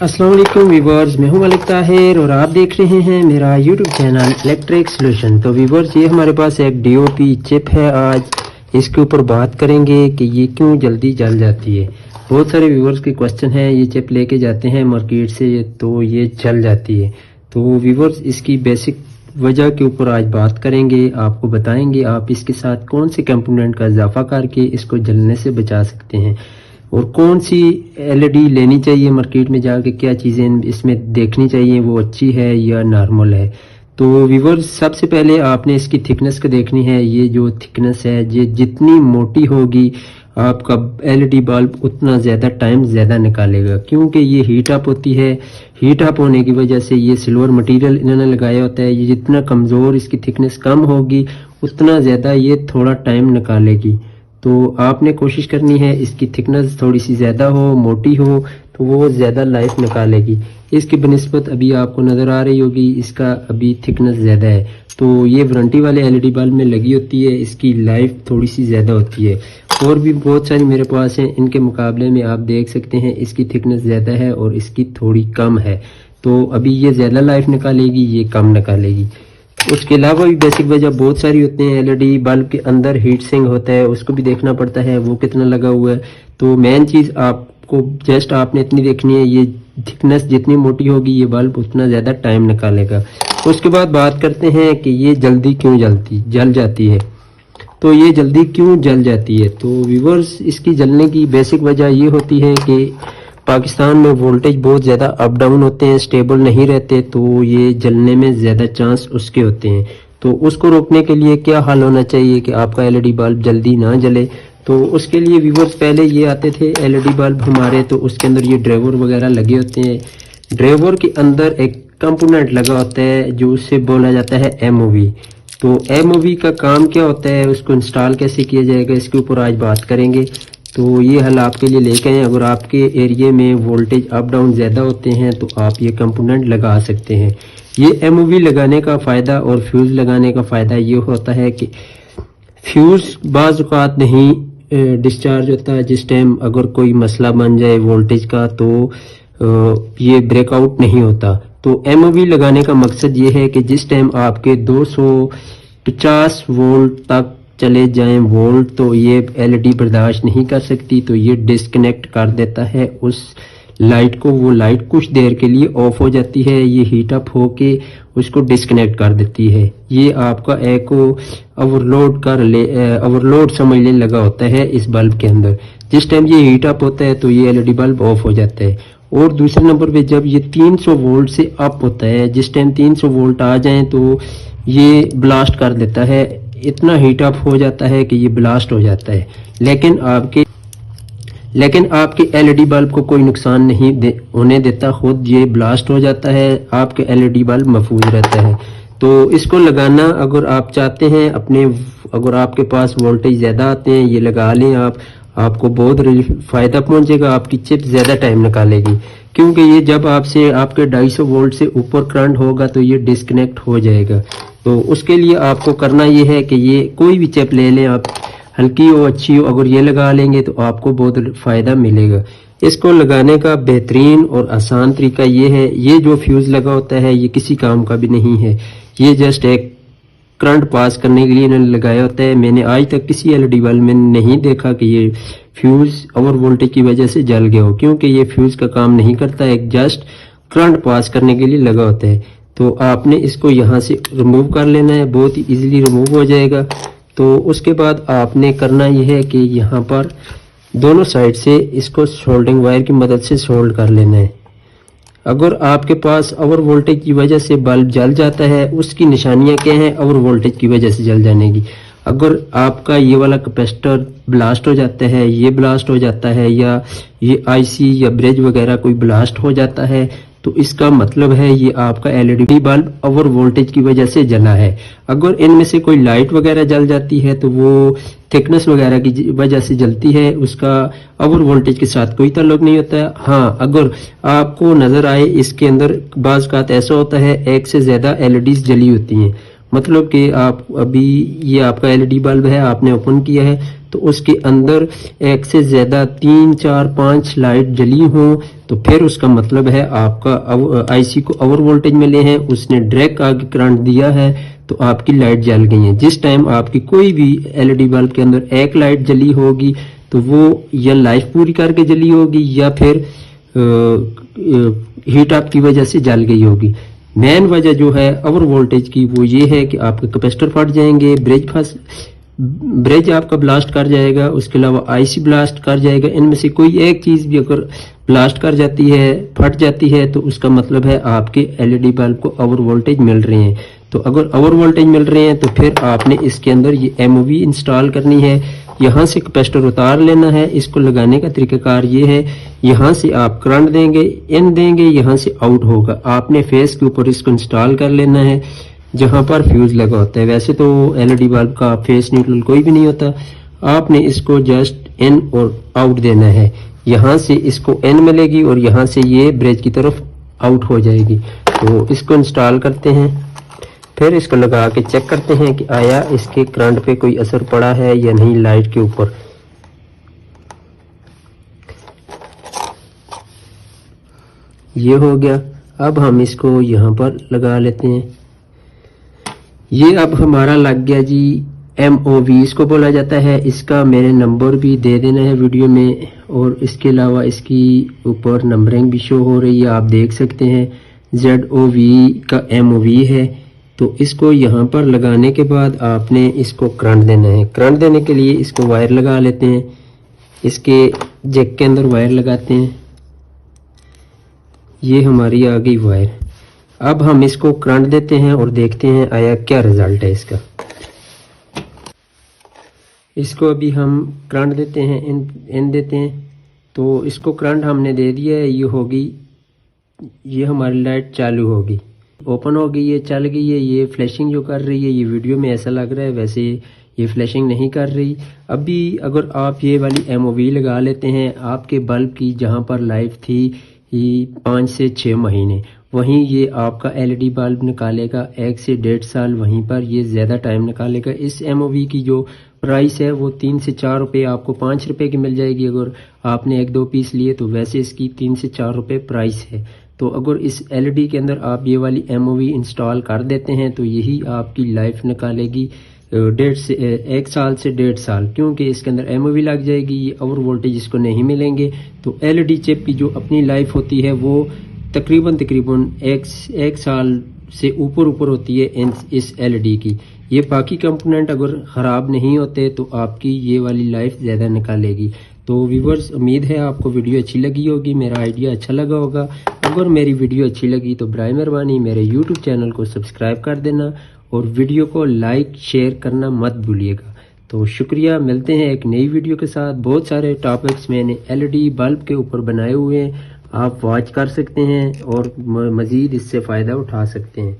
अस्सलाम वालेकुम व्यूवर्स, मैं हूं मलिक ताहिर और आप देख रहे हैं मेरा यूट्यूब चैनल इलेक्ट्रिक सॉल्यूशन। तो व्यूवर्स, ये हमारे पास एक डीओपी चिप है। आज इसके ऊपर बात करेंगे कि ये क्यों जल्दी जल जाती है। बहुत सारे व्यूवर्स के क्वेश्चन हैं, ये चिप लेके जाते हैं मार्केट से तो ये जल जाती है। तो व्यूवर्स, इसकी बेसिक वजह के ऊपर आज बात करेंगे, आपको बताएंगे आप इसके साथ कौन से कंपोनेंट का इजाफा करके इसको जलने से बचा सकते हैं और कौन सी एलईडी लेनी चाहिए मार्केट में जाके, क्या चीज़ें इसमें देखनी चाहिए, वो अच्छी है या नॉर्मल है। तो व्यूवर्स, सबसे पहले आपने इसकी थिकनेस को देखनी है। ये जो थिकनेस है, ये जितनी मोटी होगी आपका एलईडी बल्ब उतना ज़्यादा टाइम ज़्यादा निकालेगा, क्योंकि ये हीट अप होती है। हीट अप होने की वजह से ये सिल्वर मटेरियल इन्होंने लगाया होता है। ये जितना कमज़ोर इसकी थिकनेस कम होगी उतना ज़्यादा ये थोड़ा टाइम निकालेगी। तो आपने कोशिश करनी है इसकी थिकनेस थोड़ी सी ज़्यादा हो, मोटी हो, तो वो ज़्यादा लाइफ निकालेगी। इसकी बनिस्बत अभी आपको नज़र आ रही होगी, इसका अभी थिकनेस ज़्यादा है। तो ये वारंटी वाले एलईडी बल्ब में लगी होती है, इसकी लाइफ थोड़ी सी ज़्यादा होती है। और भी बहुत सारी मेरे पास हैं, इनके मुकाबले में आप देख सकते हैं इसकी थिकनेस ज़्यादा है और इसकी थोड़ी कम है। तो अभी ये ज़्यादा लाइफ निकालेगी, ये कम निकालेगी। उसके अलावा भी बेसिक वजह बहुत सारी होती हैं। एलईडी बल्ब के अंदर हीट सिंक होता है, उसको भी देखना पड़ता है वो कितना लगा हुआ है। तो मेन चीज़ आपको जस्ट आपने इतनी देखनी है, ये थिकनेस जितनी मोटी होगी ये बल्ब उतना ज़्यादा टाइम निकालेगा। उसके बाद बात करते हैं कि ये जल्दी क्यों जल जाती है। तो ये जल्दी क्यों जल जाती है, तो व्यूवर्स, इसकी जलने की बेसिक वजह ये होती है कि पाकिस्तान में वोल्टेज बहुत ज़्यादा अप डाउन होते हैं, स्टेबल नहीं रहते, तो ये जलने में ज़्यादा चांस उसके होते हैं। तो उसको रोकने के लिए क्या हल होना चाहिए कि आपका एलईडी बल्ब जल्दी ना जले। तो उसके लिए व्यूवर्स, पहले ये आते थे एलईडी बल्ब हमारे, तो उसके अंदर ये ड्राइवर वगैरह लगे होते हैं। ड्राइवर के अंदर एक कंपोनेंट लगा होता है जो उससे बोला जाता है एमओवी। तो एमओवी का काम क्या होता है, उसको इंस्टॉल कैसे किया जाएगा, इसके ऊपर आज बात करेंगे। तो ये हल आपके लिए लेके आए। अगर आपके एरिया में वोल्टेज अप डाउन ज़्यादा होते हैं तो आप ये कंपोनेंट लगा सकते हैं। ये एमओवी लगाने का फ़ायदा और फ्यूज़ लगाने का फ़ायदा ये होता है कि फ्यूज़ बाज़ औक़ात नहीं डिस्चार्ज होता है। जिस टाइम अगर कोई मसला बन जाए वोल्टेज का तो ये ब्रेकआउट नहीं होता। तो एमओवी लगाने का मकसद ये है कि जिस टाइम आपके 250 वोल्ट तक चले जाएं वोल्ट, तो ये एलईडी बर्दाश्त नहीं कर सकती, तो ये डिस्कनेक्ट कर देता है उस लाइट को। वो लाइट कुछ देर के लिए ऑफ हो जाती है, ये हीट अप होके उसको डिस्कनेक्ट कर देती है। ये आपका एक ओवरलोड समझ ले लगा होता है इस बल्ब के अंदर। जिस टाइम ये हीट अप होता है तो ये एलईडी बल्ब ऑफ हो जाता है। और दूसरे नंबर पे जब ये 300 वोल्ट से अप होता है, जिस टाइम 300 वोल्ट आ जाएं तो ये ब्लास्ट कर देता है, इतना हीट अप हो जाता है कि ये ब्लास्ट हो जाता है। लेकिन आपके एलईडी बल्ब को कोई नुकसान नहीं होने देता, खुद ये ब्लास्ट हो जाता है, आपके एलईडी बल्ब महफूज रहता है। तो इसको लगाना अगर आप चाहते हैं अगर आपके पास वोल्टेज ज़्यादा आते हैं, ये लगा लें आपको बहुत फ़ायदा पहुंचेगा। आपकी चिप ज़्यादा टाइम निकालेगी, क्योंकि ये जब आपके 250 वोल्ट से ऊपर करंट होगा तो ये डिस्कनेक्ट हो जाएगा। तो उसके लिए आपको करना ये है कि ये कोई भी चिप ले लें आप, हल्की हो अच्छी हो, अगर ये लगा लेंगे तो आपको बहुत फ़ायदा मिलेगा। इसको लगाने का बेहतरीन और आसान तरीका ये है, ये जो फ्यूज़ लगा होता है ये किसी काम का भी नहीं है, ये जस्ट एक करंट पास करने के लिए इन्होंने लगाया होता है। मैंने आज तक किसी एलईडी बल्ब में नहीं देखा कि ये फ्यूज़ ओवर वोल्टेज की वजह से जल गया हो, क्योंकि ये फ्यूज़ का काम नहीं करता, एक जस्ट करंट पास करने के लिए लगा होता है। तो आपने इसको यहाँ से रिमूव कर लेना है, बहुत ही ईजिली रिमूव हो जाएगा। तो उसके बाद आपने करना यह है कि यहाँ पर दोनों साइड से इसको सोल्डरिंग वायर की मदद से सोल्ड कर लेना है। अगर आपके पास ओवर वोल्टेज की वजह से बल्ब जल जाता है, उसकी निशानियाँ क्या हैं ओवर वोल्टेज की वजह से जल जाने की। अगर आपका ये वाला कैपेसिटर ब्लास्ट हो जाता है, ये ब्लास्ट हो जाता है, या ये आईसी या ब्रिज वगैरह कोई ब्लास्ट हो जाता है, तो इसका मतलब है ये आपका एलईडी बल्ब ओवर वोल्टेज की वजह से जला है। अगर इनमें से कोई लाइट वगैरह जल जाती है तो वो थिकनेस वगैरह की वजह से जलती है, उसका ओवर वोल्टेज के साथ कोई ताल्लुक नहीं होता है। हाँ, अगर आपको नजर आए इसके अंदर बाज़ औक़ात ऐसा होता है एक से ज़्यादा एलईडीज जली होती हैं, मतलब कि आप अभी ये आपका एलईडी बल्ब है, आपने ओपन किया है تو اس کے اندر ایک سے زیادہ 3 4 5 لائٹ جلی ہوں تو پھر اس کا مطلب ہے آپ کا آئی سی کو اوور وولٹیج میں لے ہیں، اس نے ڈائریکٹ آگے کرنٹ دیا ہے تو آپ کی لائٹ جل گئی ہیں۔ جس ٹائم آپ کی کوئی بھی ایل ای ڈی بلب کے اندر ایک لائٹ جلی ہوگی تو وہ یا لائف پوری کر کے جلی ہوگی یا پھر ہیٹ اپ کی وجہ سے جل گئی ہوگی۔ مین وجہ جو ہے اوور وولٹیج کی وہ یہ ہے کہ آپ کے کیپیسٹر پھٹ جائیں گے، برج آپ کا بلاسٹ کر جائے گا، اس کے علاوہ آئی سی بلاسٹ کر جائے گا۔ ان میں سے کوئی ایک چیز بھی اگر بلاسٹ کر جاتی ہے، پھٹ جاتی ہے تو اس کا مطلب ہے آپ کے ایل ای ڈی بلب کو اوور وولٹیج مل رہے ہیں۔ تو اگر اوور وولٹیج مل رہے ہیں تو پھر آپ نے اس کے اندر یہ ایم او وی انسٹال کرنی ہے۔ یہاں سے کیپیسٹر اتار لینا ہے۔ اس کو لگانے کا طریقہ کار یہ ہے، یہاں سے آپ کرنٹ دیں گے، ان دیں گے، یہاں سے آؤٹ ہوگا۔ آپ نے فیس کے اوپر اس کو انسٹال کر لینا ہے جہاں پر فیوز لگا ہوتا ہے۔ ویسے تو ایل ای ڈی بلب کا فیس نیوٹرل کوئی بھی نہیں ہوتا، آپ نے اس کو جسٹ ان اور آؤٹ دینا ہے۔ یہاں سے اس کو ان ملے گی اور یہاں سے یہ برج کی طرف آؤٹ ہو جائے گی۔ تو اس کو انسٹال کرتے ہیں، پھر اس کو لگا کے چیک کرتے ہیں کہ آیا اس کے کرنٹ پہ کوئی اثر پڑا ہے یا نہیں لائٹ کے اوپر۔ یہ ہو گیا۔ اب ہم اس کو یہاں پر لگا لیتے ہیں۔ یہ اب ہمارا لگ گیا جی، ایم او وی اس کو بولا جاتا ہے۔ اس کا میرے نمبر بھی دے دینا ہے ویڈیو میں، اور اس کے علاوہ اس کی اوپر نمبرنگ بھی شو ہو رہی ہے، آپ دیکھ سکتے ہیں۔ زیڈ او وی کا ایم او وی ہے۔ تو اس کو یہاں پر لگانے کے بعد آپ نے اس کو کرنٹ دینا ہے۔ کرنٹ دینے کے لیے اس کو وائر لگا لیتے ہیں، اس کے جیک کے اندر وائر لگاتے ہیں۔ یہ ہماری آ گئی وائر۔ اب ہم اس کو کرنٹ دیتے ہیں اور دیکھتے ہیں آیا کیا رزلٹ ہے اس کا۔ اس کو ابھی ہم کرنٹ دیتے ہیں، ان دیتے ہیں، تو اس کو کرنٹ ہم نے دے دیا ہے۔ یہ ہوگی، یہ ہماری لائٹ چالو ہوگی، اوپن ہو گئی ہے، چل گئی ہے۔ یہ فلیشنگ جو کر رہی ہے، یہ ویڈیو میں ایسا لگ رہا ہے، ویسے یہ فلیشنگ نہیں کر رہی۔ ابھی اگر آپ یہ والی ایم او وی لگا لیتے ہیں، آپ کے بلب کی جہاں پر لائف تھی 5 سے 6 مہینے، وہیں یہ آپ کا ایل ای ڈی بلب نکالے گا 1 سے 1.5 سال، وہیں پر یہ زیادہ ٹائم نکالے گا۔ اس ایم او وی کی جو پرائس ہے وہ 3 سے 4 روپے، آپ کو 5 روپے کی مل جائے گی اگر آپ نے 1-2 پیس لیے تو، ویسے اس کی 3 سے 4 روپے پرائس ہے۔ تو اگر اس ایل ای ڈی کے اندر آپ یہ والی ایم او وی انسٹال کر دیتے ہیں تو یہی آپ کی لائف نکالے گی 1 سال سے 1.5 سال، کیونکہ اس کے اندر ایم او وی لگ جائے گی، یہ اوور وولٹیج اس کو نہیں ملیں گے۔ تو ایل ای ڈی چپ کی جو اپنی لائف ہوتی ہے وہ تقریباً 1 سال سے اوپر ہوتی ہے اس ایل ای ڈی کی۔ یہ باقی کمپوننٹ اگر خراب نہیں ہوتے تو آپ کی یہ والی لائف زیادہ نکالے گی۔ تو ویورز، امید ہے آپ کو ویڈیو اچھی لگی ہوگی، میرا آئیڈیا اچھا لگا ہوگا۔ اگر میری ویڈیو اچھی لگی تو برائے مہربانی میرے یوٹیوب چینل کو سبسکرائب کر دینا اور ویڈیو کو لائک شیئر کرنا مت بھولیے گا۔ تو شکریہ، ملتے ہیں ایک نئی ویڈیو کے ساتھ۔ بہت سارے ٹاپکس میں نے ایل ای ڈی بلب کے اوپر بنائے ہوئے ہیں، آپ واچ کر سکتے ہیں اور مزید اس سے فائدہ اٹھا سکتے ہیں۔